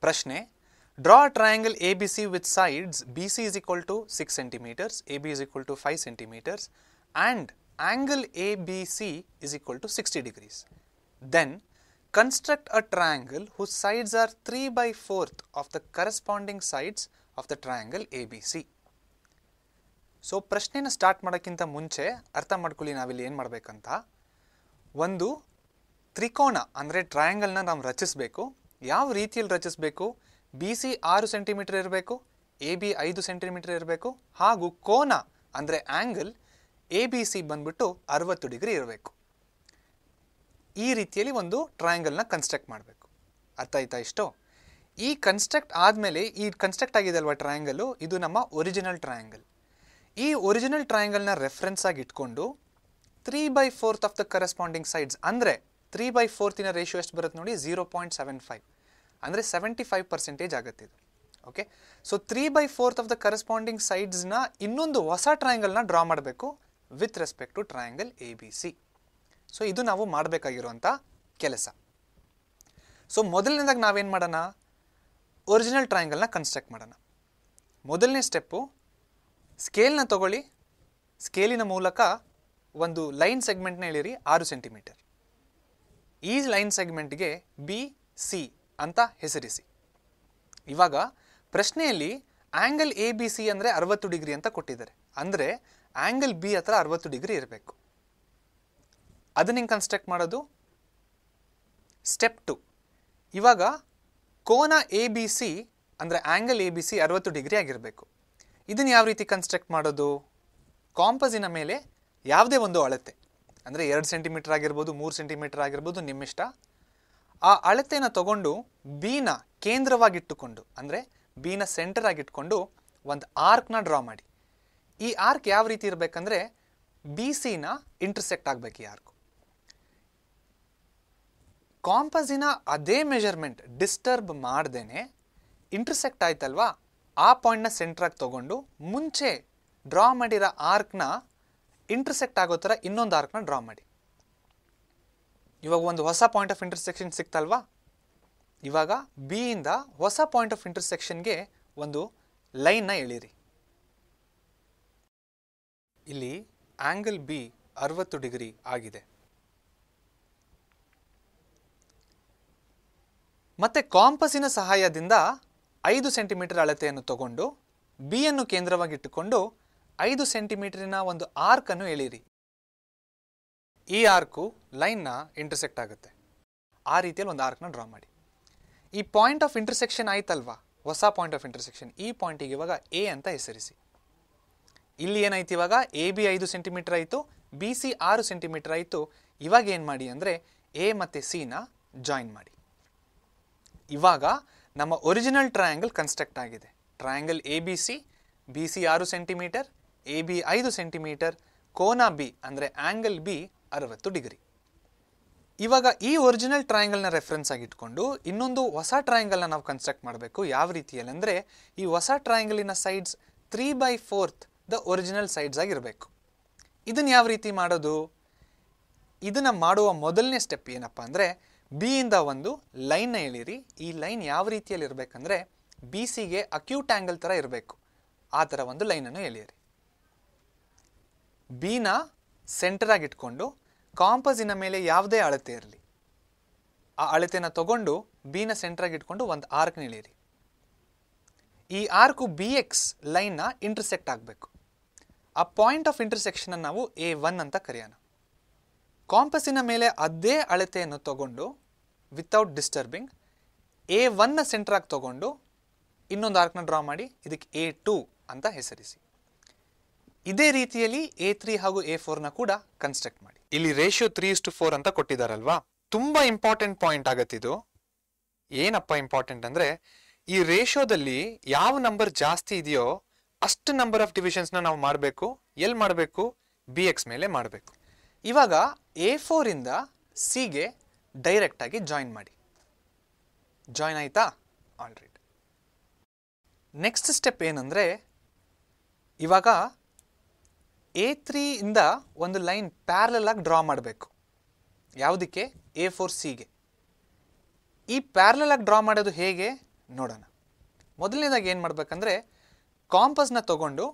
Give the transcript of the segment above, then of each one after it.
ಪ್ರಶ್ನೆ, draw a triangle ABC with sides BC is equal to 6 centimeters, AB is equal to 5 centimeters and angle ABC is equal to 60 degrees. Then construct a triangle whose sides are 3/4 of the corresponding sides of the triangle ABC. So ಪ್ರಶ್ನೆನ start ಮಾಡೋಕ್ಕಿಂತ ಮುಂಚೆ ಅರ್ಥ ಮಾಡ್ಕೊಳ್ಳಿ ನಾವಿಲ್ಲಿ ಏನು ಮಾಡಬೇಕಂತ. ಒಂದು ತ್ರಿಕೋನ ಅಂದರೆ ಟ್ರಯಾಂಗಲ್ನ ನಾವು ರಚಿಸಬೇಕು. ಯಾವ ರೀತಿಯಲ್ಲಿ ರಚಿಸಬೇಕು? BC 6 ಸೆಂಟಿಮೀಟರ್ ಇರಬೇಕು, AB 5 ಸೆಂಟಿಮೀಟರ್ ಇರಬೇಕು, ಹಾಗೂ ಕೋನ ಅಂದರೆ ಆ್ಯಂಗಲ್ ABC ಬಂದ್ಬಿಟ್ಟು 60 ಡಿಗ್ರಿ ಇರಬೇಕು. ಈ ರೀತಿಯಲ್ಲಿ ಒಂದು ಟ್ರಯಾಂಗಲ್ನ ಕನ್ಸ್ಟ್ರಕ್ಟ್ ಮಾಡಬೇಕು. ಅರ್ಥ ಆಯ್ತಾ ಇಷ್ಟು? ಈ ಕನ್ಸ್ಟ್ರಕ್ಟ್ ಆದಮೇಲೆ ಈ ಕನ್ಸ್ಟ್ರಕ್ಟ್ ಆಗಿದೆ ಅಲ್ವಾ ಟ್ರಯಾಂಗಲು, ಇದು ನಮ್ಮ ಒರಿಜಿನಲ್ ಟ್ರಯಾಂಗಲ್. ಈ ಒರಿಜಿನಲ್ ಟ್ರಯಾಂಗಲ್ನ ರೆಫರೆನ್ಸ್ ಆಗಿ ಇಟ್ಕೊಂಡು 3/4 ಆಫ್ ದ ಕರೆಸ್ಪಾಂಡಿಂಗ್ ಸೈಡ್ಸ್ ಅಂದರೆ 3/4 ರೇಷಿಯೋ ಎಷ್ಟು ಬರುತ್ತೆ ನೋಡಿ, 0.75 ಅಂದರೆ 75% ಆಗುತ್ತೆ ಇದು. Okay, so 3/4 of the corresponding ಸೈಡ್ಸ್ನ ಇನ್ನೊಂದು ಹೊಸ ಟ್ರಯಾಂಗಲ್ನ ಡ್ರಾ ಮಾಡಬೇಕು with respect to triangle ABC. So ಇದು ನಾವು ಮಾಡಬೇಕಾಗಿರುವಂಥ ಕೆಲಸ. ಸೊ ಮೊದಲನೇದಾಗಿ ನಾವೇನು ಮಾಡೋಣ, ಒರಿಜಿನಲ್ ಟ್ರಯಾಂಗಲ್ನ ಕನ್ಸ್ಟ್ರಕ್ಟ್ ಮಾಡೋಣ. ಮೊದಲನೇ ಸ್ಟೆಪ್ಪು, ಸ್ಕೇಲ್ನ ತಗೊಳ್ಳಿ, ಸ್ಕೇಲಿನ ಮೂಲಕ ಒಂದು ಲೈನ್ ಸೆಗ್ಮೆಂಟ್ನ ಎಳೀರಿ 6 ಸೆಂಟಿಮೀಟರ್. ಈ ಲೈನ್ ಸೆಗ್ಮೆಂಟ್ಗೆ BC ಅಂತ ಹೆಸರಿಸಿ. ಇವಾಗ ಪ್ರಶ್ನೆಯಲ್ಲಿ ಆ್ಯಂಗಲ್ ABC ಅಂದರೆ 60 ಡಿಗ್ರಿ ಅಂತ ಕೊಟ್ಟಿದ್ದಾರೆ. ಅಂದರೆ ಆ್ಯಂಗಲ್ B ಹತ್ರ 60 ಡಿಗ್ರಿ ಇರಬೇಕು. ಅದನ್ನ ಹೆಂಗೆ ಕನ್ಸ್ಟ್ರಕ್ಟ್ ಮಾಡೋದು? ಸ್ಟೆಪ್ 2. ಇವಾಗ ಕೋನ ABC ಅಂದರೆ ಆ್ಯಂಗಲ್ ABC 60 ಡಿಗ್ರಿ ಆಗಿರಬೇಕು. ಇದನ್ನು ಯಾವ ರೀತಿ ಕನ್ಸ್ಟ್ರಕ್ಟ್ ಮಾಡೋದು? ಕಾಂಪಸಿನ ಮೇಲೆ ಯಾವುದೇ ಒಂದು ಅಳತೆ, ಅಂದರೆ 2 ಸೆಂಟಿಮೀಟರ್ ಆಗಿರ್ಬೋದು, 3 ಸೆಂಟಿಮೀಟರ್ ಆಗಿರ್ಬೋದು, ನಿಮ್ಮಿಷ್ಟ. ಆ ಅಳತೆನ ತಗೊಂಡು ಬಿನ ಕೇಂದ್ರವಾಗಿಟ್ಟುಕೊಂಡು, ಅಂದರೆ ಬಿನ ಸೆಂಟರ್ ಆಗಿಟ್ಕೊಂಡು ಒಂದು ಆರ್ಕ್ನ ಡ್ರಾ ಮಾಡಿ. ಈ ಆರ್ಕ್ ಯಾವ ರೀತಿ ಇರಬೇಕಂದ್ರೆ BCನ ಇಂಟರ್ಸೆಕ್ಟ್ ಆಗಬೇಕು. ಈ ಆರ್ಕು ಕಾಂಪಸಿನ ಅದೇ ಮೆಜರ್ಮೆಂಟ್ ಡಿಸ್ಟರ್ಬ್ ಮಾಡ್ದೇನೆ ಇಂಟರ್ಸೆಕ್ಟ್ ಆಯ್ತಲ್ವಾ, ಆ ಪಾಯಿಂಟ್ನ ಸೆಂಟ್ರಾಗಿ ತಗೊಂಡು ಮುಂಚೆ ಡ್ರಾ ಮಾಡಿರೋ ಆರ್ಕ್ನ ಇಂಟರ್ಸೆಕ್ಟ್ ಆಗೋ ಥರ ಇನ್ನೊಂದು ಆರ್ಕ್ನ ಡ್ರಾ ಮಾಡಿ. ಇವಾಗ ಒಂದು ಹೊಸ ಪಾಯಿಂಟ್ ಆಫ್ ಇಂಟರ್ಸೆಕ್ಷನ್ ಸಿಕ್ತಲ್ವಾ. ಇವಾಗ ಬಿಯಿಂದ ಹೊಸ ಪಾಯಿಂಟ್ ಆಫ್ ಇಂಟರ್ಸೆಕ್ಷನ್ಗೆ ಒಂದು ಲೈನ್ನ ಎಳೀರಿ. ಇಲ್ಲಿ ಆ್ಯಂಗಲ್ B 60 ಡಿಗ್ರಿ ಆಗಿದೆ. ಮತ್ತೆ ಕಾಂಪಸಿನ ಸಹಾಯದಿಂದ 5 ಸೆಂಟಿಮೀಟರ್ ಅಳತೆಯನ್ನು ತಗೊಂಡು ಬಿಯನ್ನು ಕೇಂದ್ರವಾಗಿಟ್ಟುಕೊಂಡು 5 ಸೆಂಟಿಮೀಟರಿನ ಒಂದು ಆರ್ಕನ್ನು ಎಳೀರಿ. ಈ ಆರ್ಕು ಲೈನ್ನ ಇಂಟರ್ಸೆಕ್ಟ್ ಆಗುತ್ತೆ. ಆ ರೀತಿಯಲ್ಲಿ ಒಂದು ಆರ್ಕ್ನ ಡ್ರಾ ಮಾಡಿ. ಈ ಪಾಯಿಂಟ್ ಆಫ್ ಇಂಟರ್ಸೆಕ್ಷನ್ ಆಯ್ತಲ್ವಾ, ಹೊಸ ಪಾಯಿಂಟ್ ಆಫ್ ಇಂಟರ್ಸೆಕ್ಷನ್, ಈ ಪಾಯಿಂಟಿಗೆ ಇವಾಗ A ಅಂತ ಹೆಸರಿಸಿ. ಇಲ್ಲಿ ಏನಾಯ್ತು, ಇವಾಗ AB 5 ಸೆಂಟಿಮೀಟರ್ ಆಯಿತು, BC 6 ಸೆಂಟಿಮೀಟರ್ ಆಯಿತು. ಇವಾಗ ಏನು ಮಾಡಿ ಅಂದರೆ A ಮತ್ತು Cನ ಜಾಯಿನ್ ಮಾಡಿ. ಇವಾಗ ನಮ್ಮ ಒರಿಜಿನಲ್ ಟ್ರಯಾಂಗಲ್ ಕನ್ಸ್ಟ್ರಕ್ಟ್ ಆಗಿದೆ. Triangle ABC, BC 6 centimetre, AB 5 centimetre, ಕೋನ B ಅಂದರೆ ಆ್ಯಂಗಲ್ B 60 ಡಿಗ್ರಿ. ಇವಾಗ ಈ ಒರಿಜಿನಲ್ ಟ್ರಯಾಂಗಲ್ನ ರೆಫರೆನ್ಸ್ ಆಗಿ ಇಟ್ಕೊಂಡು ಇನ್ನೊಂದು ಹೊಸ ಟ್ರಯಾಂಗಲ್ನ ನಾವು ಕನ್ಸ್ಟ್ರಕ್ಟ್ ಮಾಡಬೇಕು. ಯಾವ ರೀತಿಯಲ್ಲಿ ಅಂದರೆ ಈ ಹೊಸ ಟ್ರಯಾಂಗಲಿನ ಸೈಡ್ಸ್ 3/4 ದ ಒರಿಜಿನಲ್ ಸೈಡ್ಸ್ ಆಗಿರಬೇಕು. ಇದನ್ನು ಯಾವ ರೀತಿ ಮಾಡೋದು? ಇದನ್ನು ಮಾಡುವ ಮೊದಲನೇ ಸ್ಟೆಪ್ ಏನಪ್ಪ ಅಂದರೆ ಬಿಯಿಂದ ಒಂದು ಲೈನ್ನ ಎಳೀರಿ. ಈ ಲೈನ್ ಯಾವ ರೀತಿಯಲ್ಲಿ ಇರಬೇಕಂದ್ರೆ BCಗೆ ಅಕ್ಯೂಟ್ ಆ್ಯಂಗಲ್ ಥರ ಇರಬೇಕು. ಆ ಥರ ಒಂದು ಲೈನನ್ನು ಎಳೆಯಿರಿ. ಬಿನ ಸೆಂಟರ್ ಆಗಿಟ್ಕೊಂಡು ಕಾಂಪಸಿನ ಮೇಲೆ ಯಾವುದೇ ಅಳತೆ ಇರಲಿ, ಆ ಅಳತೆನ ತಗೊಂಡು ಬಿನ ಸೆಂಟರ್ ಆಗಿಟ್ಕೊಂಡು ಒಂದು ಆರ್ಕ್ನ ಎಳೀರಿ. ಈ ಆರ್ಕು BX ಲೈನ್ನ ಇಂಟರ್ಸೆಕ್ಟ್ ಆಗಬೇಕು. ಆ ಪಾಯಿಂಟ್ ಆಫ್ ಇಂಟರ್ಸೆಕ್ಷನ್ ನಾವು A1 ಅಂತ ಕರೆಯೋಣ. ಕಾಂಪಸಿನ ಮೇಲೆ ಅದೇ ಅಳತೆಯನ್ನು ತಗೊಂಡು ವಿತೌಟ್ ಡಿಸ್ಟರ್ಬಿಂಗ್ A1ನ ಸೆಂಟರ್ ಆಗಿ ತಗೊಂಡು ಇನ್ನೊಂದು ಆರ್ಕ್ನ ಡ್ರಾ ಮಾಡಿ. ಇದಕ್ಕೆ A2 ಅಂತ ಹೆಸರಿಸಿ. ಇದೇ ರೀತಿಯಲ್ಲಿ A3 ಹಾಗೂ A4ನ ಕೂಡ ಕನ್ಸ್ಟ್ರಕ್ಟ್ ಮಾಡಿ. ಇಲ್ಲಿ ರೇಷಿಯೋ 3:4 ಅಂತ ಕೊಟ್ಟಿದ್ದಾರಲ್ವಾ, ತುಂಬಾ ಇಂಪಾರ್ಟೆಂಟ್ ಪಾಯಿಂಟ್ ಆಗತ್ತಿದು. ಏನಪ್ಪ ಇಂಪಾರ್ಟೆಂಟ್ ಅಂದ್ರೆ ಈ ರೇಷಿಯೋದಲ್ಲಿ ಯಾವ ನಂಬರ್ ಜಾಸ್ತಿ ಇದೆಯೋ ಅಷ್ಟು ನಂಬರ್ ಆಫ್ ಡಿವಿಷನ್ಸ್ನ ನಾವು ಮಾಡಬೇಕು. ಎಲ್ಲಿ ಮಾಡಬೇಕು? BX ಮೇಲೆ ಮಾಡಬೇಕು. ಇವಾಗ A4 ಇಂದ Cಗೆ ಡೈರೆಕ್ಟ್ ಆಗಿ ಜಾಯಿನ್ ಮಾಡಿ. ಜಾಯಿನ್ ಆಯ್ತಾ? ಆಲ್ರೈಟ್. ನೆಕ್ಸ್ಟ್ ಸ್ಟೆಪ್ ಏನಂದ್ರೆ ಇವಾಗ A3 ಇಂದ ಒಂದು ಲೈನ್ ಪ್ಯಾರಲಲ್ ಆಗಿ ಡ್ರಾ ಮಾಡಬೇಕು. ಯಾವುದಕ್ಕೆ? A4 Cಗೆ. ಈ ಪ್ಯಾರಲಲ್ ಆಗಿ ಡ್ರಾ ಮಾಡೋದು ಹೇಗೆ? ನೋಡೋಣ. ಮೊದಲನೇದಾಗಿ ಏನು ಮಾಡಬೇಕಂದ್ರೆ ಕಾಂಪಸ್ನ ತಗೊಂಡು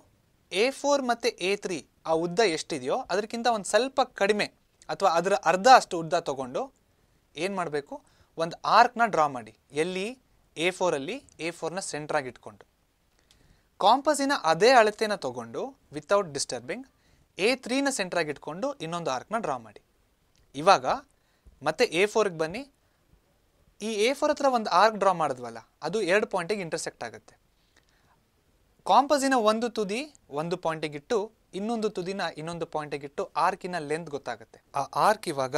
A4 ಮತ್ತು A3 ಆ ಉದ್ದ ಎಷ್ಟಿದೆಯೋ ಅದಕ್ಕಿಂತ ಒಂದು ಸ್ವಲ್ಪ ಕಡಿಮೆ ಅಥವಾ ಅದರ ಅರ್ಧ ಅಷ್ಟು ಉದ್ದ ತಗೊಂಡು ಏನು ಮಾಡಬೇಕು, ಒಂದು ಆರ್ಕ್ನ ಡ್ರಾ ಮಾಡಿ. ಎಲ್ಲಿ? A4ಅಲ್ಲಿ A4ನ ಸೆಂಟ್ರಾಗಿ ಇಟ್ಕೊಂಡು. ಕಾಂಪಸ್ಸಿನ ಅದೇ ಅಳತೆನ ತಗೊಂಡು ವಿತೌಟ್ ಡಿಸ್ಟರ್ಬಿಂಗ್ A3ನ ಸೆಂಟ್ರಾಗಿ ಇಟ್ಕೊಂಡು ಇನ್ನೊಂದು ಆರ್ಕ್ನ ಡ್ರಾ ಮಾಡಿ. ಇವಾಗ ಮತ್ತೆ A4ಗೆ ಬನ್ನಿ. ಈ A4 ಹತ್ರ ಒಂದು ಆರ್ಕ್ ಡ್ರಾ ಮಾಡಿದ್ವಲ್ಲ, ಅದು 2 ಪಾಯಿಂಟಿಗೆ ಇಂಟರ್ಸೆಕ್ಟ್ ಆಗುತ್ತೆ. ಕಾಂಪಸ್ಸಿನ ಒಂದು ತುದಿ ಒಂದು ಪಾಯಿಂಟಿಗಿಟ್ಟು ಇನ್ನೊಂದು ತುದಿನ ಇನ್ನೊಂದು ಪಾಯಿಂಟಿಗಿಟ್ಟು ಆರ್ಕಿನ ಲೆಂತ್ ಗೊತ್ತಾಗುತ್ತೆ. ಆ ಆರ್ಕ್ ಇವಾಗ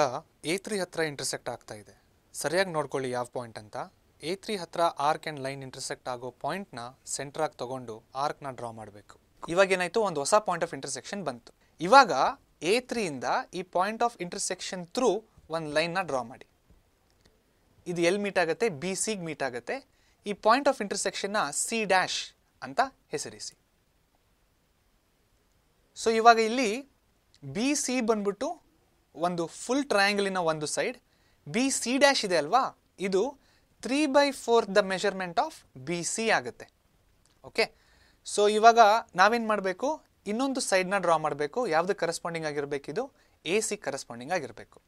A3 ಹತ್ರ ಇಂಟರ್ಸೆಕ್ಟ್ ಆಗ್ತಾ ಇದೆ. ಸರಿಯಾಗಿ ನೋಡ್ಕೊಳ್ಳಿ ಯಾವ ಪಾಯಿಂಟ್ ಅಂತ. A3 ಹತ್ರ ಆರ್ಕ್ ಆ್ಯಂಡ್ ಲೈನ್ ಇಂಟರ್ಸೆಕ್ಟ್ ಆಗೋ ಪಾಯಿಂಟ್ನ ಸೆಂಟ್ರಾಗಿ ತಗೊಂಡು ಆರ್ಕ್ನ ಡ್ರಾ ಮಾಡಬೇಕು. ಇವಾಗ ಏನಾಯಿತು, ಒಂದು ಹೊಸ ಪಾಯಿಂಟ್ ಆಫ್ ಇಂಟರ್ಸೆಕ್ಷನ್ ಬಂತು. ಇವಾಗ A3ಇಂದ ಈ ಪಾಯಿಂಟ್ ಆಫ್ ಇಂಟರ್ಸೆಕ್ಷನ್ ಥ್ರೂ ಒಂದು ಲೈನ್ನ ಡ್ರಾ ಮಾಡಿ. ಇದು ಎಲ್ಲಿ ಮೀಟ್ ಆಗುತ್ತೆ? BCಗೆ ಮೀಟ್ ಆಗುತ್ತೆ. ಈ ಪಾಯಿಂಟ್ ಆಫ್ ಇಂಟರ್ಸೆಕ್ಷನ್ನ C' ಅಂತ ಹೆಸರಿಸಿ. ಸೊ ಇವಾಗ ಇಲ್ಲಿ BC ಬಂದ್ಬಿಟ್ಟು ಒಂದು ಫುಲ್ ಟ್ರಯಾಂಗಲಿನ ಒಂದು ಸೈಡ್, BC' ಇದೆ ಅಲ್ವಾ, ಇದು 3/4 ದ ಮೆಷರ್ಮೆಂಟ್ ಆಫ್ BC ಆಗುತ್ತೆ. ಓಕೆ, ಸೊ ಇವಾಗ ನಾವೇನು ಮಾಡಬೇಕು, ಇನ್ನೊಂದು ಸೈಡ್ನ ಡ್ರಾ ಮಾಡಬೇಕು. ಯಾವುದು ಕರೆಸ್ಪಾಂಡಿಂಗ್ ಆಗಿರಬೇಕಿದು? AC ಕರೆಸ್ಪಾಂಡಿಂಗ್ ಆಗಿರಬೇಕು.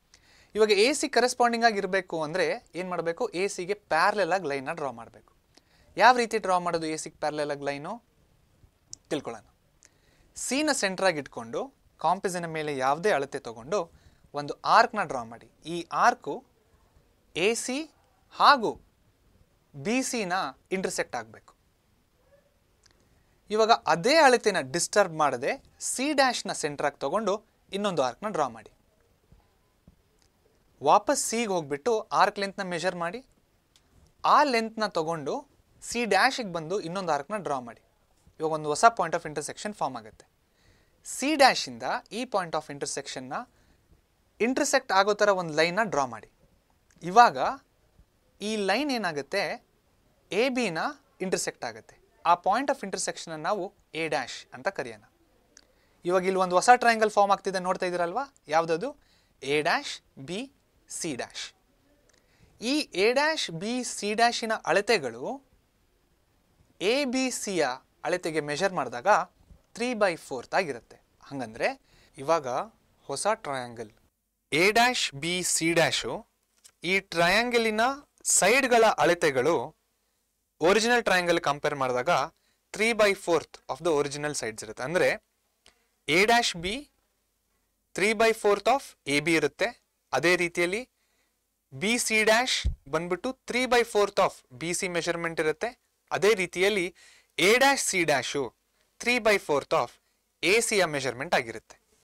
ಇವಾಗ AC ಕರೆಸ್ಪಾಂಡಿಂಗ್ ಆಗಿರಬೇಕು ಅಂದರೆ ಏನು ಮಾಡಬೇಕು? ACಗೆ ಪ್ಯಾರಲೆಲ್ ಆಗಿ ಲೈನ್ನ ಡ್ರಾ ಮಾಡಬೇಕು. ಯಾವ ರೀತಿ ಡ್ರಾ ಮಾಡೋದು ACಗೆ ಪ್ಯಾರಲೆಲ್ ಆಗಿ ಲೈನು? ತಿಳ್ಕೊಳ್ಳೋಣ. Cನ ಸೆಂಟ್ರಾಗಿ ಇಟ್ಕೊಂಡು ಕಾಂಪಸ್ಸಿನ ಮೇಲೆ ಯಾವುದೇ ಅಳತೆ ತಗೊಂಡು ಒಂದು ಆರ್ಕ್ನ ಡ್ರಾ ಮಾಡಿ. ಈ ಆರ್ಕು AC ಹಾಗೂ BCನ ಇಂಟರ್ಸೆಕ್ಟ್ ಆಗಬೇಕು. ಇವಾಗ ಅದೇ ಅಳತೆನ ಡಿಸ್ಟರ್ಬ್ ಮಾಡದೆ C' ಸೆಂಟ್ರಾಗಿ ತಗೊಂಡು ಇನ್ನೊಂದು ಆರ್ಕ್ನ ಡ್ರಾ ಮಾಡಿ. ವಾಪಸ್ Cಗೆ ಹೋಗ್ಬಿಟ್ಟು ಆರ್ಕ್ ಲೆಂತ್ನ ಮೆಷರ್ ಮಾಡಿ. ಆ ಲೆಂತ್ನ ತಗೊಂಡು C' ಬಂದು ಇನ್ನೊಂದು ಆರ್ಕ್ನ ಡ್ರಾ ಮಾಡಿ. ಇವಾಗ ಒಂದು ಹೊಸ ಪಾಯಿಂಟ್ ಆಫ್ ಇಂಟರ್ಸೆಕ್ಷನ್ ಫಾರ್ಮ್ ಆಗುತ್ತೆ. C' ಈ ಪಾಯಿಂಟ್ ಆಫ್ ಇಂಟರ್ಸೆಕ್ಷನ್ನ ಇಂಟರ್ಸೆಕ್ಟ್ ಆಗೋ ಥರ ಒಂದು ಲೈನ್ನ ಡ್ರಾ ಮಾಡಿ. ಇವಾಗ ಈ ಲೈನ್ ಏನಾಗುತ್ತೆ, ABನ ಇಂಟರ್ಸೆಕ್ಟ್ ಆಗುತ್ತೆ. ಆ ಪಾಯಿಂಟ್ ಆಫ್ ಇಂಟರ್ಸೆಕ್ಷನ್ ನಾವು A' ಅಂತ ಕರೆಯೋಣ. ಇವಾಗ ಇಲ್ಲಿ ಒಂದು ಹೊಸ ಟ್ರಯಾಂಗಲ್ ಫಾರ್ಮ್ ಆಗ್ತಿದೆ, ನೋಡ್ತಾ ಇದ್ದೀರಲ್ವಾ? ಯಾವುದದು? A', B, C'. ಈ A', B, C' ಅಳತೆಗಳು ABCಯ ಅಳತೆಗೆ ಮೆಷರ್ ಮಾಡಿದಾಗ 3/4 ಆಗಿರುತ್ತೆ. ಹಾಗಂದ್ರೆ ಇವಾಗ ಹೊಸ ಟ್ರಯಾಂಗಲ್ A', B, C' ಈ ಟ್ರಯಾಂಗಲಿನ ಸೈಡ್ಗಳ ಅಳತೆಗಳು ಒರಿಜಿನಲ್ ಟ್ರಯಾಂಗಲ್ ಕಂಪೇರ್ ಮಾಡಿದಾಗ 3/4 ಆಫ್ ದ ಒರಿಜಿನಲ್ ಸೈಡ್ಸ್ ಇರುತ್ತೆ. ಅಂದರೆ A', B 3/4 ಆಫ್ AB ಇರುತ್ತೆ. ಅದೇ ರೀತಿಯಲ್ಲಿ BC' ಬಂದ್ಬಿಟ್ಟು 3/4 ಆಫ್ BC ಮೆಷರ್ಮೆಂಟ್ ಇರುತ್ತೆ. ಅದೇ ರೀತಿಯಲ್ಲಿ A', C' 3/4 ಆಫ್ ACಯ ಮೆಷರ್ಮೆಂಟ್ ಆಗಿರುತ್ತೆ.